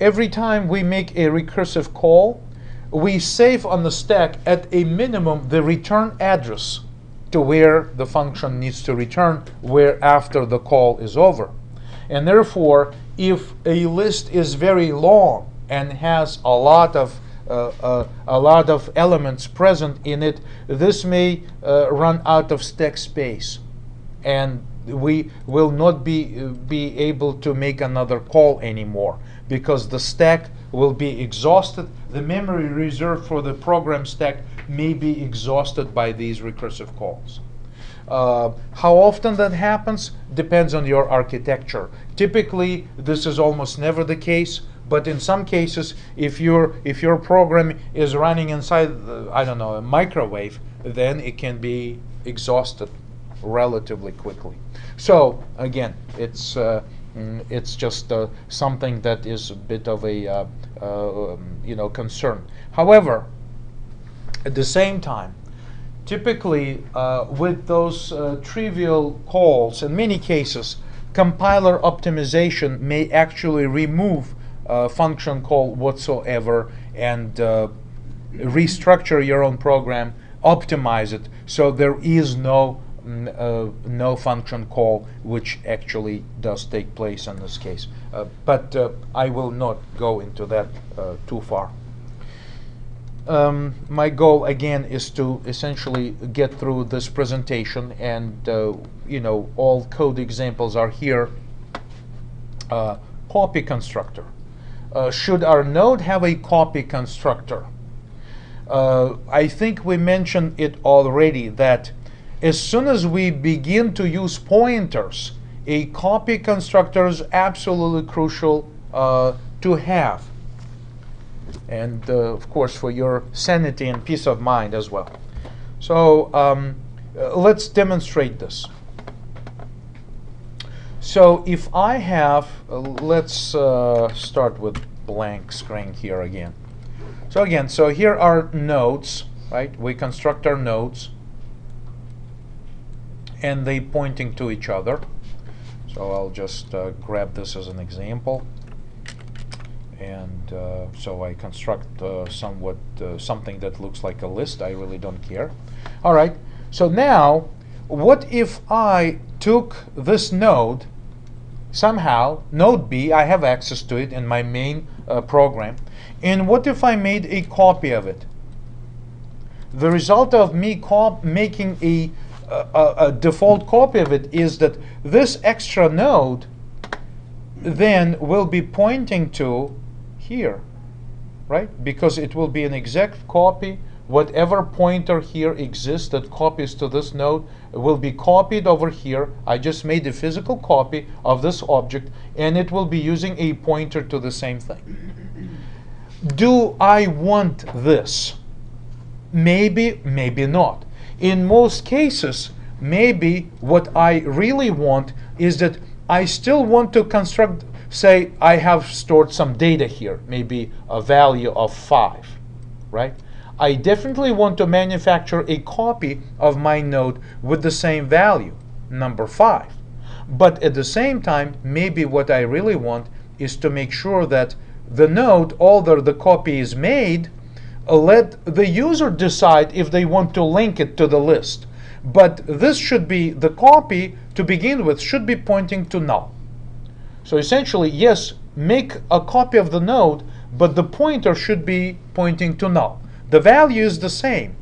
every time we make a recursive call, we save on the stack at a minimum the return address to where the function needs to return where after the call is over. And therefore, if a list is very long and has a lot of elements present in it, this may run out of stack space, and we will not be able to make another call anymore because the stack will be exhausted. The memory reserved for the program stack may be exhausted by these recursive calls. How often that happens depends on your architecture. Typically, this is almost never the case, but in some cases, if your program is running inside, I don't know, a microwave, then it can be exhausted relatively quickly. So again, it's just something that is a bit of a concern. However, at the same time, typically with those trivial calls, in many cases, compiler optimization may actually remove function call whatsoever and restructure your own program, optimize it, so there is no function call which actually does take place in this case. But I will not go into that too far. My goal again is to essentially get through this presentation, and all code examples are here. Copy constructor. Should our node have a copy constructor? I think we mentioned it already that as soon as we begin to use pointers, a copy constructor is absolutely crucial to have. And of course, for your sanity and peace of mind as well. So let's demonstrate this. So if I have, let's start with blank screen here again. So again, so here are nodes, right? We construct our nodes, and they pointing to each other. So I'll just grab this as an example. And so I construct something that looks like a list. I really don't care. All right. So now, what if I took this node, somehow, node B, I have access to it in my main program, and what if I made a copy of it? The result of me making a default copy of it is that this extra node then will be pointing to here, right? Because it will be an exact copy. Whatever pointer here exists that copies to this node will be copied over here. I just made a physical copy of this object, and it will be using a pointer to the same thing. Do I want this? Maybe, maybe not. In most cases, maybe what I really want is that I still want to construct, say I have stored some data here, maybe a value of 5, right? I definitely want to manufacture a copy of my node with the same value, number 5. But at the same time, maybe what I really want is to make sure that the node, although the copy is made, let the user decide if they want to link it to the list. But this should be, the copy to begin with should be pointing to null. So essentially, yes, make a copy of the node, but the pointer should be pointing to null. The value is the same,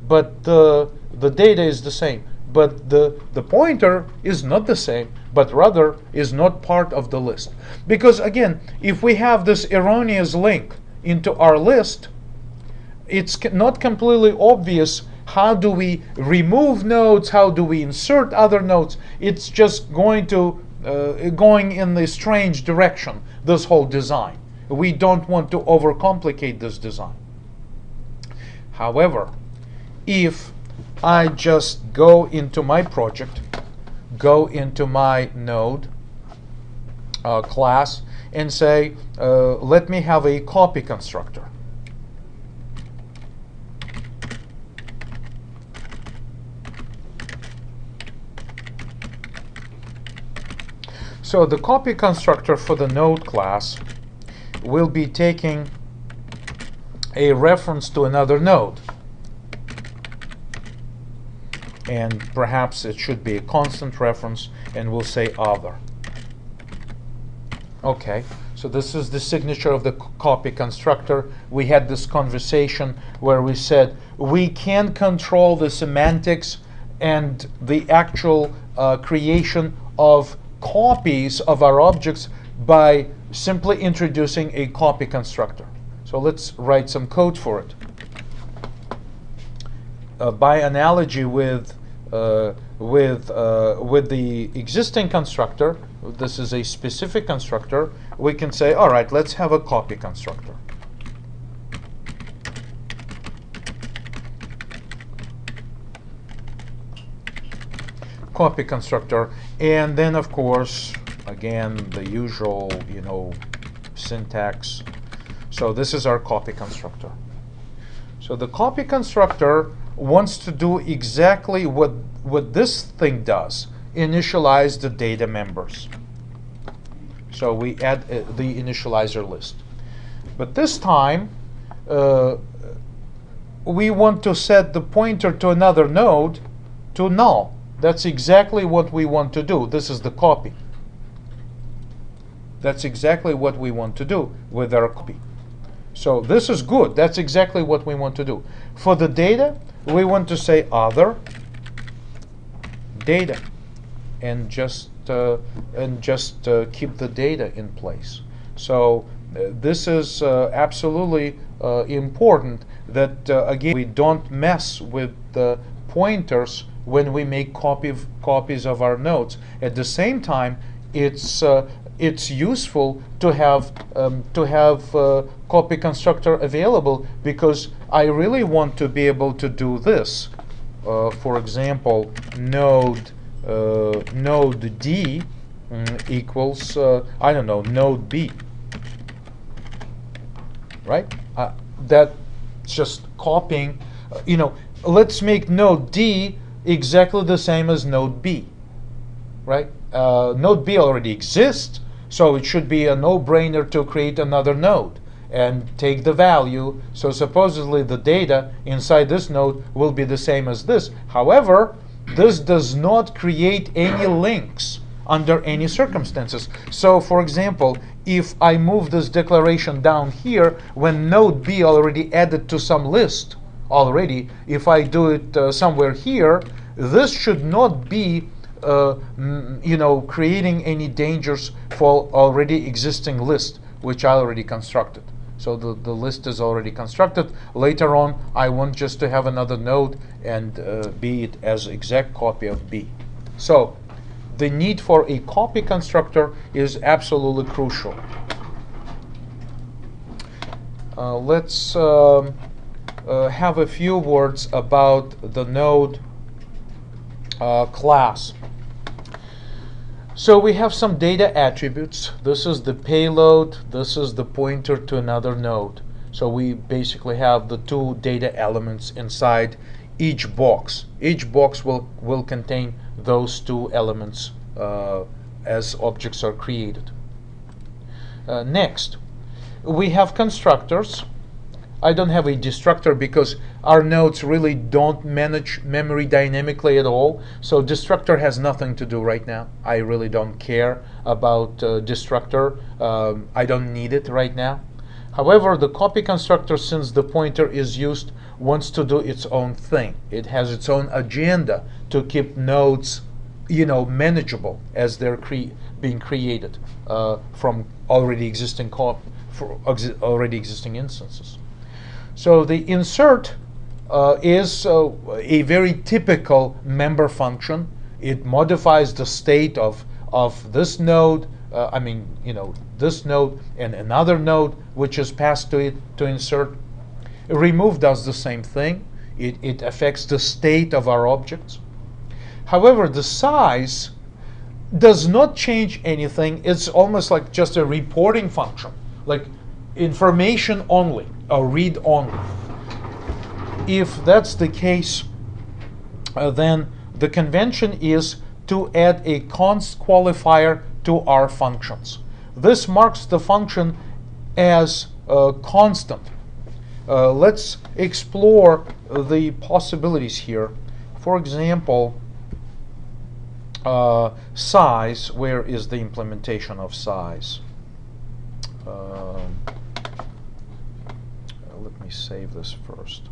but the data is the same. But the pointer is not the same, but rather is not part of the list. Because again, if we have this erroneous link into our list, it's not completely obvious how do we remove nodes, how do we insert other nodes. It's just going in the strange direction, this whole design. We don't want to overcomplicate this design. However, if I just go into my project, go into my node class, and say, let me have a copy constructor. So the copy constructor for the node class will be taking a reference to another node. And perhaps it should be a constant reference, and we'll say other. Okay, so this is the signature of the copy constructor. We had this conversation where we said we can control the semantics and the actual creation of copies of our objects by simply introducing a copy constructor. So let's write some code for it. By analogy with the existing constructor, this is a specific constructor, we can say, all right, let's have a copy constructor. Copy constructor, and then of course, again, the usual, syntax. So this is our copy constructor. So the copy constructor wants to do exactly what this thing does, initialize the data members. So we add the initializer list. But this time, we want to set the pointer to another node to null. That's exactly what we want to do. This is the copy. That's exactly what we want to do with our copy. So this is good. That's exactly what we want to do. For the data, we want to say other data, and just keep the data in place. So this is absolutely important that again we don't mess with the pointers when we make copies of our nodes. At the same time, it's useful to have copy constructor available, because I really want to be able to do this. For example, node D equals I don't know, node B, right? That's just copying. Let's make node D exactly the same as node B, right? Node B already exists, so it should be a no-brainer to create another node and take the value. So supposedly the data inside this node will be the same as this. However, this does not create any links under any circumstances. So for example, if I move this declaration down here, when node B already added to some list already, if I do it somewhere here, this should not be creating any dangers for already existing list, which I already constructed. So the list is already constructed. Later on, I want just to have another node and be it as exact copy of B. So the need for a copy constructor is absolutely crucial. Let's have a few words about the node class. So we have some data attributes. This is the payload. This is the pointer to another node. So we basically have the two data elements inside each box. Each box will contain those two elements as objects are created. Next, we have constructors. I don't have a destructor because our nodes really don't manage memory dynamically at all. So destructor has nothing to do right now. I really don't care about destructor. I don't need it right now. However, the copy constructor, since the pointer is used, wants to do its own thing. It has its own agenda to keep nodes, manageable as they're being created from already existing instances. So the insert is a very typical member function. It modifies the state of this node, this node and another node which is passed to it to insert. Remove does the same thing. It affects the state of our objects. However, the size does not change anything. It's almost like just a reporting function, like information only, or read only. If that's the case, then the convention is to add a const qualifier to our functions. This marks the function as constant. Let's explore the possibilities here. For example, size. Where is the implementation of size? Let me save this first.